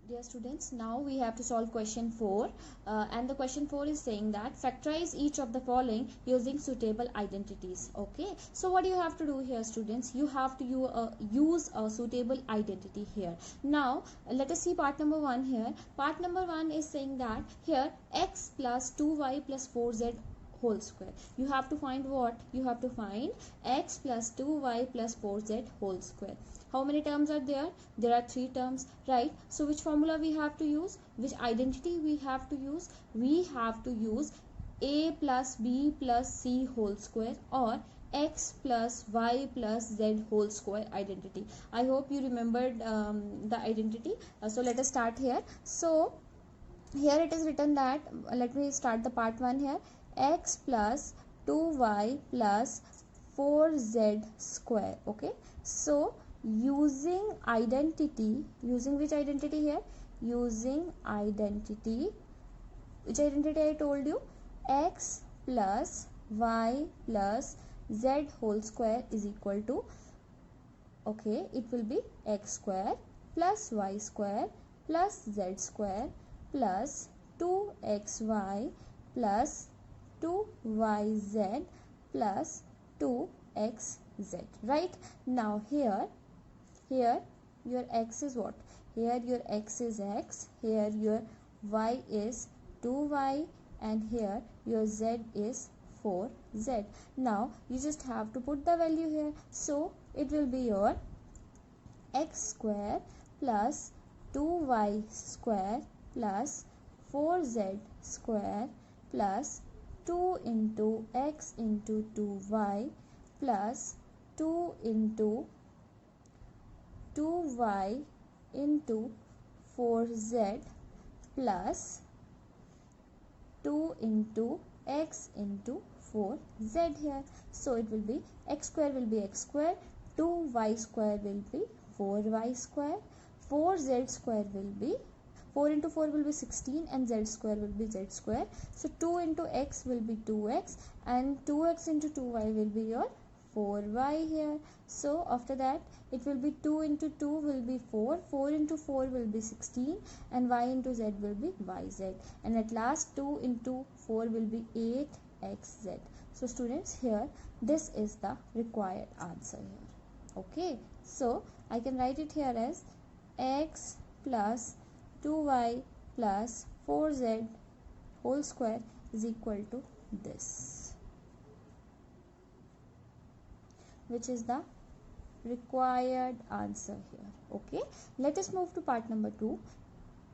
Dear students, now we have to solve question 4 and the question 4 is saying that factorize each of the following using suitable identities. Okay, so what you have to do here, students, you have to use a suitable identity here. Now let us see part number 1 here. Part number 1 is saying that here x plus 2y plus 4z whole square. You have to find what? You have to find x plus 2y plus 4z whole square. How many terms are there? There are 3 terms, right? So which formula we have to use? Which identity we have to use? We have to use a plus b plus c whole square or x plus y plus z whole square identity. I hope you remembered the identity. So let us start here. So here it is written that, let me start the part 1 here. X plus 2y plus 4z square. Okay, so using identity, using which identity here? Using identity, which identity I told you? X plus y plus z whole square is equal to, okay, it will be x square plus y square plus z square plus 2xy plus 2yz plus 2xz, right? Now here your x is what? Here your x is x, here your y is 2y, and here your z is 4z. Now you just have to put the value here, so it will be your x square plus 2y square plus 4z square plus 2 into x into 2y plus 2 into 2y into 4z plus 2 into x into 4z here. So it will be x square will be x square, 2y square will be 4y square, 4z square will be 4 into 4 will be 16 and z square will be z square. So 2 into x will be 2x and 2x into 2y will be your 4y here. So after that it will be 2 into 2 will be 4, 4 into 4 will be 16 and y into z will be yz, and at last 2 into 4 will be 8xz. So students, here this is the required answer here. Okay, so I can write it here as x plus 2y plus 4z whole square is equal to this, which is the required answer here. Okay, let us move to part number 2.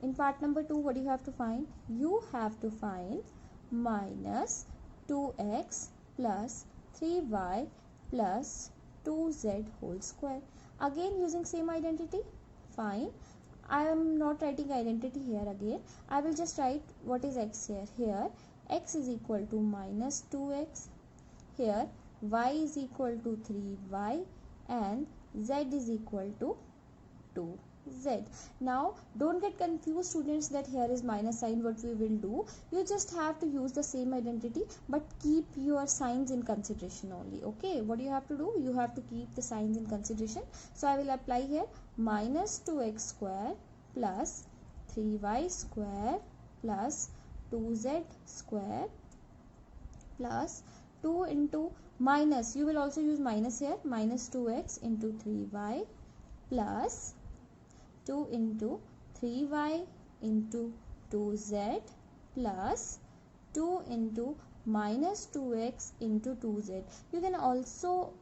In part number 2, what do you have to find? You have to find minus 2x plus 3y plus 2z whole square. Again using same identity. Fine, I am not writing identity here again. I will just write what is x here. Here x is equal to minus 2x. Here y is equal to 3y and z is equal to 2z. Now don't get confused, students, that here is minus sign. What we will do, you just have to use the same identity but keep your signs in consideration only. Okay, what do you have to do? You have to keep the signs in consideration. So I will apply here minus 2x square plus 3y square plus 2z square plus 2 into minus, you will also use minus here, minus 2x into 3y plus 2 into 3y into 2z plus 2 into minus 2x into 2z. You can also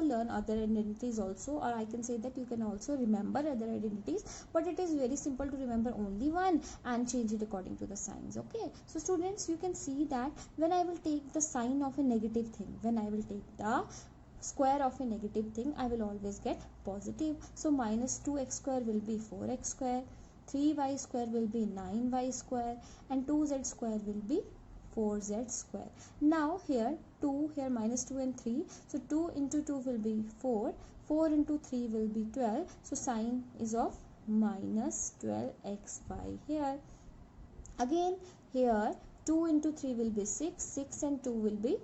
learn other identities also, or I can say that you can also remember other identities, but it is very simple to remember only one and change it according to the signs. Okay, so students, you can see that when I will take the sign of a negative thing, when I will take the square of a negative thing, I will always get positive. So minus 2x square will be 4x square, 3y square will be 9y square, and 2z square will be 4z square. Now here 2, here minus 2 and 3, so 2 into 2 will be 4, 4 into 3 will be 12, so sign is of minus 12xy here. Again here 2 into 3 will be 6, 6 and 2 will be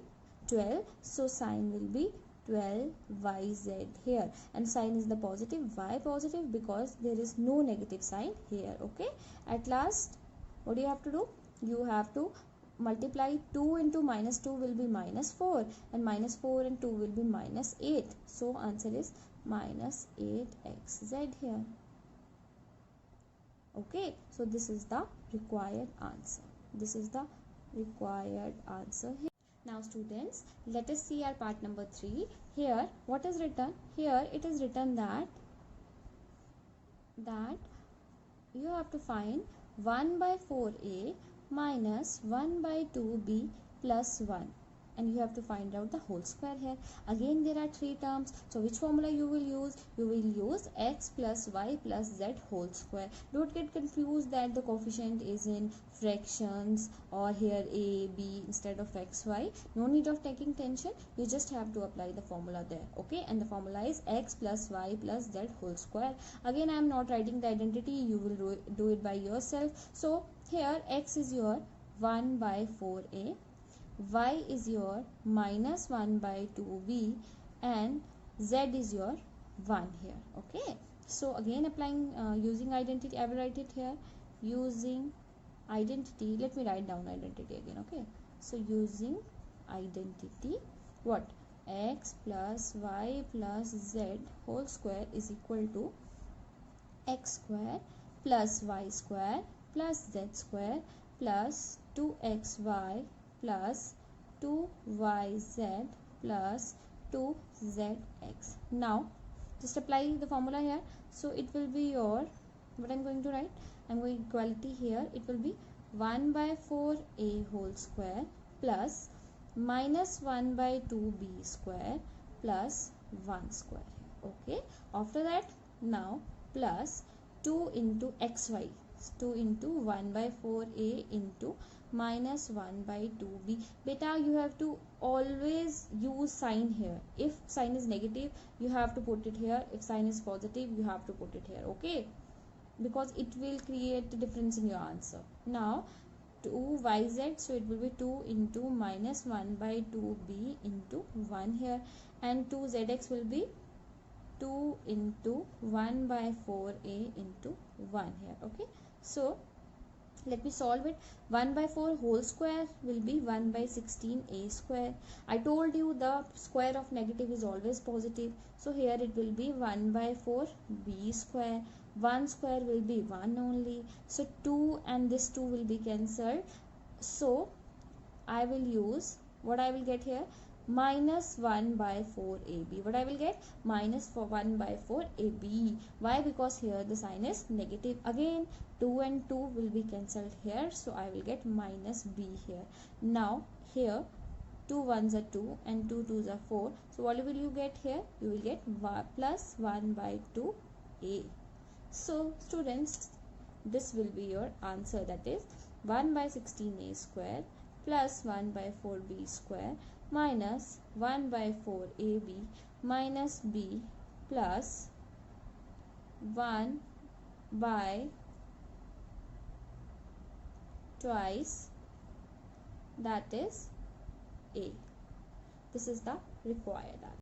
12, so sign will be 12yz here, and sign is the positive. Why positive? Because there is no negative sign here. Okay, at last what do you have to do? You have to multiply 2 into minus 2 will be minus 4, and minus 4 and 2 will be minus 8. So answer is minus 8xz here. Okay, so this is the required answer. This is the required answer here. Now students, let us see our part number 3. Here what is written? Here it is written that you have to find 1 by 4a minus 1 by 2b plus 1, and you have to find out the whole square here. Again there are 3 terms, so which formula you will use? You will use x plus y plus z whole square. Don't get confused that the coefficient is in fractions or here a b instead of x y. No need of taking tension, you just have to apply the formula there. Okay, and the formula is x plus y plus z whole square. Again I am not writing the identity, you will do it by yourself. So here x is your 1 by 4a, y is your minus 1 by 2b, and z is your 1 here. Okay, so again applying using identity, I will write it here using identity. Let me write down identity again. Okay, so using identity, what? X plus y plus z whole square is equal to x square plus y square plus z square plus 2xy plus 2yz plus 2zx. Now just apply the formula here. So it will be your, what I'm going to write, I'm going equality here, it will be 1 by 4a whole square plus minus 1 by 2b square plus 1 square. Okay, after that now plus 2 into xy, 2 into 1 by 4a into minus 1 by 2b. Beta, you have to always use sign here. If sign is negative, you have to put it here. If sign is positive, you have to put it here. Okay, because it will create a difference in your answer. Now 2yz, so it will be 2 into minus 1 by 2b into 1 here, and 2zx will be 2 into 1 by 4a into 1 here. Okay, so let me solve it. 1 by 4 whole square will be 1 by 16a square. I told you the square of negative is always positive, so here it will be 1 by 4b square. 1 square will be 1 only, so 2 and this 2 will be cancelled. So I will use, what I will get here, minus 1 by 4ab. What I will get? Minus 1 by 4ab. Why? Because here the sign is negative. Again 2 and 2 will be cancelled here, so I will get minus b here. Now here 2 1s are 2 and 2 2s are 4. So what will you get here? You will get plus 1 by 2a. So students, this will be your answer, that is 1 by 16a square plus 1 by 4b square minus 1 by 4ab minus b plus 1 by twice, that is a. This is the required answer.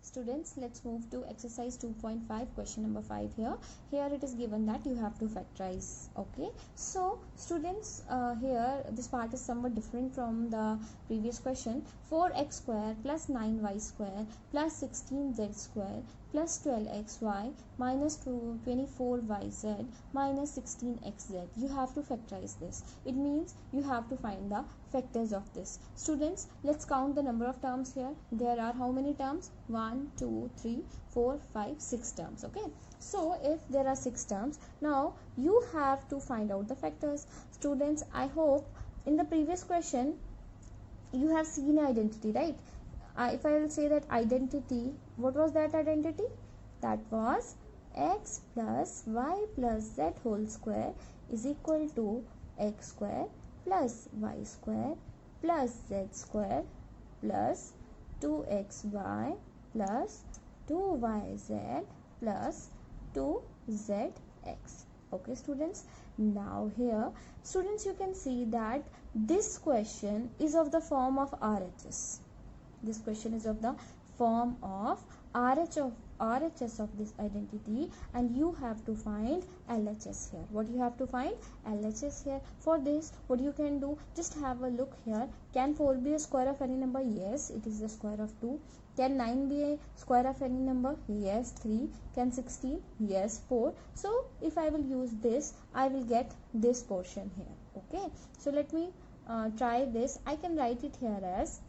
Students, let's move to exercise 2.5, question number 5 here. Here it is given that you have to factorize. Okay, so students, here this part is somewhat different from the previous question. 4x square plus 9y square plus 16z square plus 12xy minus 24yz minus 16xz. You have to factorize this. It means you have to find the factors of this. Students, let's count the number of terms here. There are how many terms? 1 2 3 4 5 6 terms. Okay, so if there are 6 terms, now you have to find out the factors. Students, I hope in the previous question you have seen identity, right? If I will say that identity, what was that identity? That was x plus y plus z whole square is equal to x square plus y square plus z square plus 2xy plus 2yz plus 2zx. Okay students, now here students, you can see that this question is of the form of RHS. This question is of the form of RHS of this identity, and you have to find LHS here. What you have to find? LHS here. For this, what you can do, just have a look here. Can 4 be a square of any number? Yes, it is the square of 2. Can 9 be a square of any number? Yes, 3. Can 16? Yes, 4. So if I will use this, I will get this portion here. Okay, so let me try this. I can write it here as,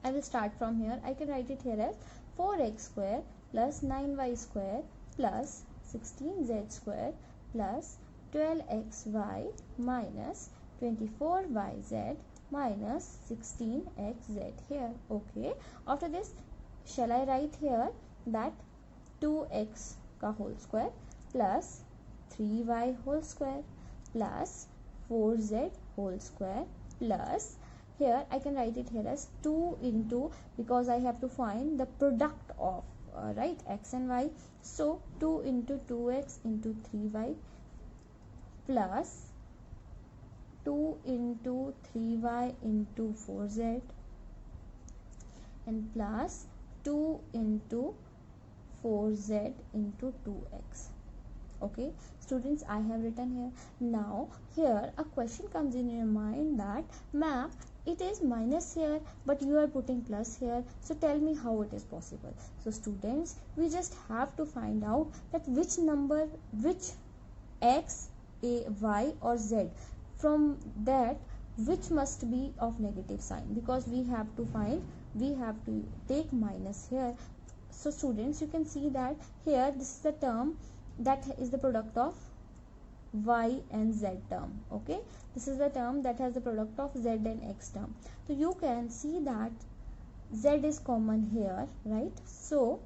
I will start from here. I can write it here as 4x square plus 9y square plus 16z square plus 12xy minus 24yz minus 16xz here. Okay, after this, shall I write here that 2x ka whole square plus 3y whole square plus 4z whole square plus, here I can write it here as 2 into, because I have to find the product of right, x and y, so 2 into 2x into 3y plus 2 into 3y into 4z and plus 2 into 4z into 2x. Okay, students, I have written here. Now here a question comes in your mind that, ma'am, it is minus here but you are putting plus here, so tell me how it is possible. So students, we just have to find out that which number, which x, a, y or z, from that which must be of negative sign, because we have to find, we have to take minus here. So students, you can see that here this is the term that is the product of y and z term. Okay, this is the term that has the product of z and x term. So you can see that z is common here, right? So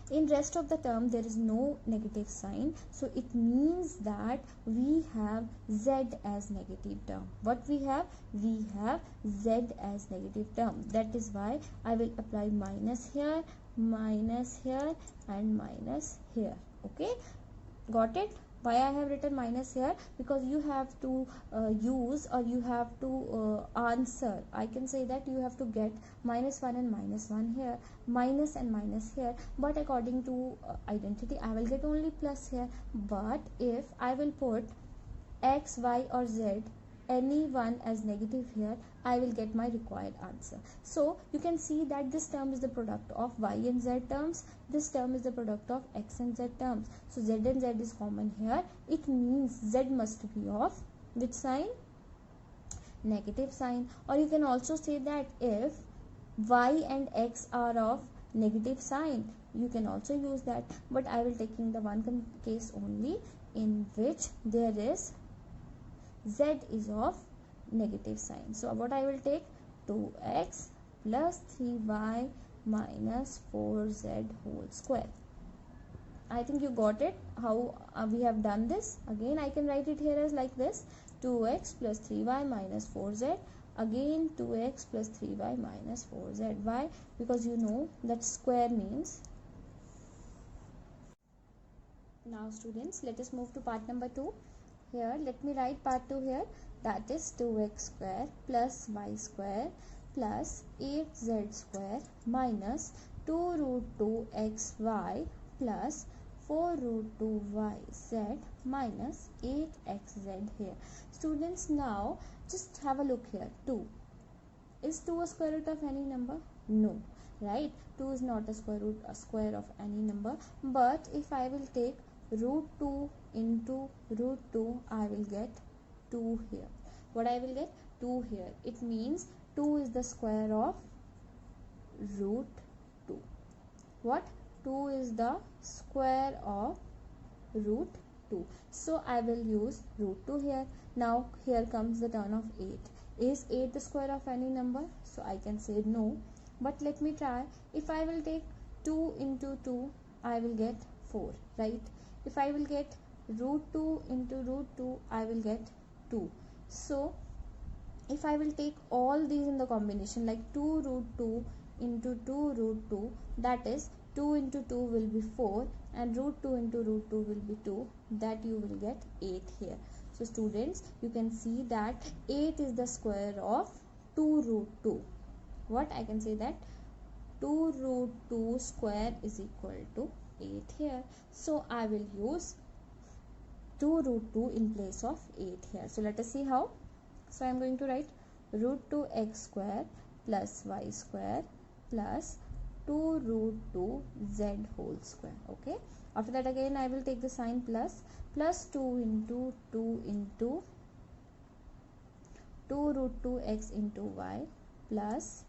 in rest of the term there is no negative sign, so it means that we have z as negative term. What we have? We have z as negative term. That is why I will apply minus here and minus here. Okay, got it? Why I have written minus here? Because you have to use, or you have to answer. I can say that you have to get minus 1 and minus 1 here, minus and minus here, but according to identity I will get only plus here. But if I will put x, y or z, any one as negative here, I will get my required answer. So you can see that this term is the product of y and z terms, this term is the product of x and z terms. So z and z is common here. It means z must be of which sign? Negative sign. Or you can also say that if y and x are of negative sign, you can also use that, but I will taking the one case only in which there is z is of negative sign. So what I will take? 2x plus 3y minus 4z whole square. I think you got it, how we have done this. Again I can write it here as like this, 2x plus 3y minus 4z, again 2x plus 3y minus 4z. Why? Because you know that square means. Now students, let us move to part number 2. Here let me write part 2 here, that is 2x square plus y square plus 8z square minus 2 root 2 xy plus 4 root 2 yz minus 8xz here. Students, now just have a look here. 2. Is 2 a square root of any number? No, right? 2 is not a square of any number. But if I will take root 2 into root 2, I will get 2 here. What I will get? 2 here. It means 2 is the square of root 2. What? 2 is the square of root 2. So I will use root 2 here. Now here comes the turn of 8. Is 8 the square of any number? So I can say no. But let me try. If I will take 2 into 2, I will get 4, right? If I will get root 2 into root 2, I will get 2. So if I will take all these in the combination, like 2 root 2 into 2 root 2, that is 2 into 2 will be 4 and root 2 into root 2 will be 2, that you will get 8 here. So students, you can see that 8 is the square of 2 root 2. What? I can say that 2 root 2 square is equal to 8 here. So I will use 2 root 2 in place of 8 here. So let us see how. So I am going to write root 2 x square plus y square plus 2 root 2 z whole square. Okay. After that again I will take the sign plus 2 into 2 into 2 root 2 x into y plus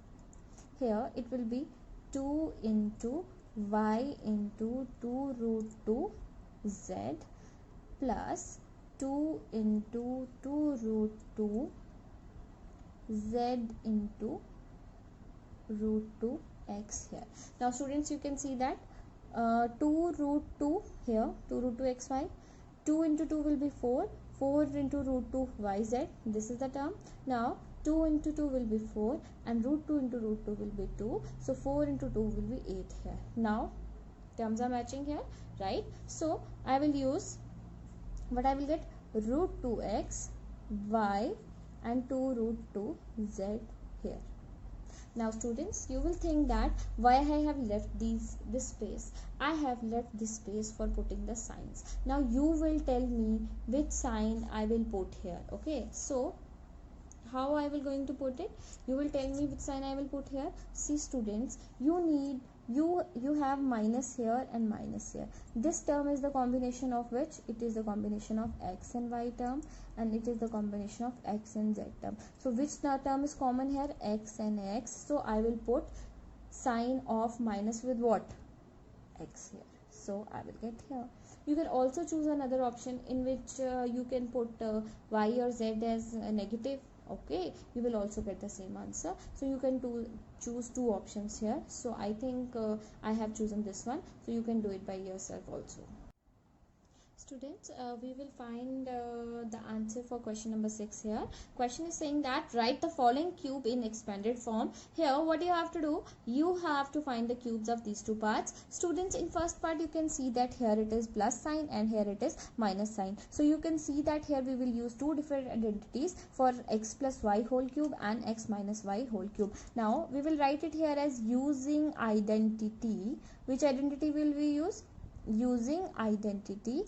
here it will be 2 into y into 2 root 2 z plus 2 into 2 root 2 z into root 2 x here. Now students, you can see that 2 root 2 here, 2 root 2 xy, 2 into 2 will be 4, 4 into root 2 yz, this is the term. Now 2 into 2 will be 4 and root 2 into root 2 will be 2, so 4 into 2 will be 8 here. Now terms are matching here, right? So I will use what I will get, root 2x y and 2 root 2 z here. Now students, you will think that why I have left this space. I have left this space for putting the signs. Now you will tell me which sign I will put here. Okay, so how I will going to put it? You will tell me which sign I will put here. See students, you have minus here and minus here. This term is the combination of which? It is the combination of x and y term, and it is the combination of x and z term. So which term is common here? X and x. So I will put sign of minus with what? X here. So I will get here. You can also choose another option in which you can put y or z as negative. Okay, you will also get the same answer. So you can choose two options here. So I think I have chosen this one, so you can do it by yourself also. Students, we will find the answer for question number 6 here. Question is saying that write the following cube in expanded form. Here what you have to do, you have to find the cubes of these two parts. Students, in first part you can see that here it is plus sign and here it is minus sign. So you can see that here we will use two different identities for x plus y whole cube and x minus y whole cube. Now we will write it here as using identity. Which identity will we use? Using identity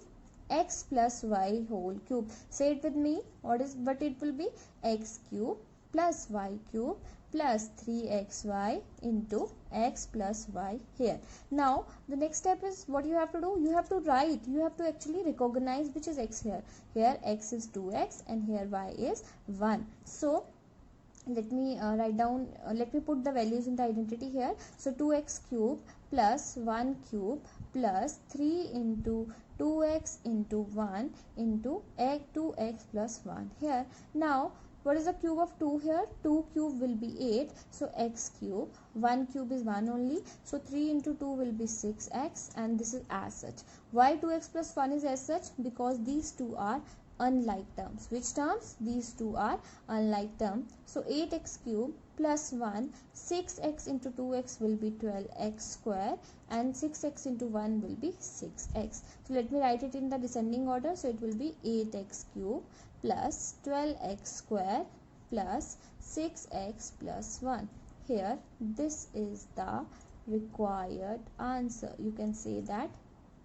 x plus y whole cube. Say it with me. What it will be? X cube plus y cube plus 3xy into x plus y here. Now the next step is what you have to do. You have to write. You have to actually recognize which is x here. Here x is 2x and here y is 1. So let me write down, let me put the values in the identity here. So 2x cube plus 1 cube plus 3 into 2x into 1 into 2x plus 1 here. Now what is the cube of 2 here? 2 cube will be 8, so x cube. 1 cube is 1 only, so 3 into 2 will be 6x, and this is as such. Why 2x plus 1 is as such? Because these two are unlike terms. Which terms? These two are unlike terms. So 8x cube plus 1, 6x into 2x will be 12x square and 6x into 1 will be 6x. So let me write it in the descending order. So it will be 8x cube plus 12x square plus 6x plus 1. Here this is the required answer. You can say that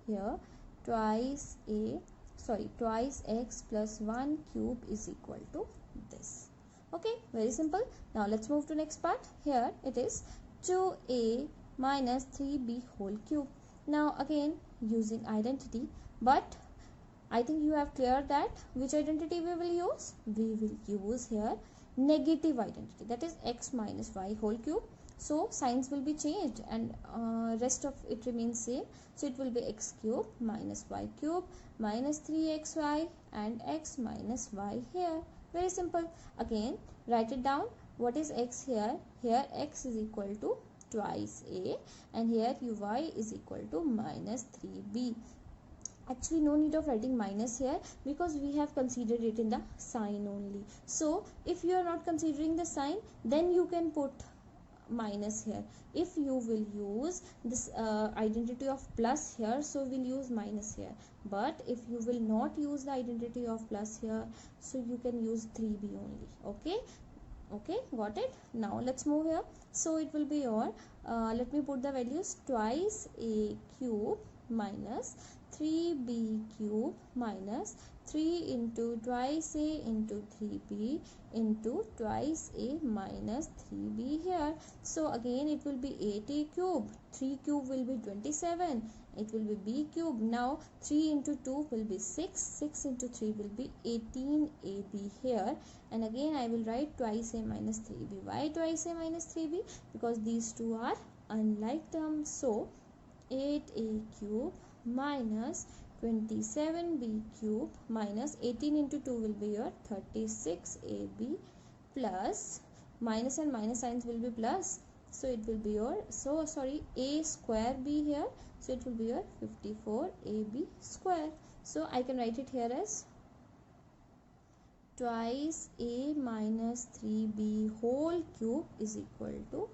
here twice x plus 1 cube is equal to this. Okay, very simple. Now let's move to next part. Here it is 2a minus 3b whole cube. Now again using identity, but I think you have cleared that which identity we will use. We will use here negative identity, that is x minus y whole cube. So signs will be changed and rest of it remains same. So it will be x cube minus y cube minus 3xy and x minus y here. Very simple. Again write it down. What is x here? Here x is equal to twice a and here y is equal to minus 3b. Actually no need of writing minus here because we have considered it in the sign only. So if you are not considering the sign, then you can put minus here. If you will use this identity of plus here, so we'll use minus here. But if you will not use the identity of plus here, so you can use 3b only. Okay, Okay, got it? Now let's move here. So it will be your, let me put the values, twice a cube minus 3b cube minus 3 into twice a into 3b into twice a minus 3b here. So again it will be 8a cube, 3 cube will be 27, it will be b cube. Now 3 into 2 will be 6, 6 into 3 will be 18ab here, and again I will write twice a minus 3b. Why twice a minus 3b? Because these two are unlike terms. So 8a cube minus 27b cube minus 18 into 2 will be your 36ab plus, minus and minus signs will be plus, so it will be your, so sorry, a square b here, so it will be your 54ab square. So I can write it here as twice a minus 3b whole cube is equal to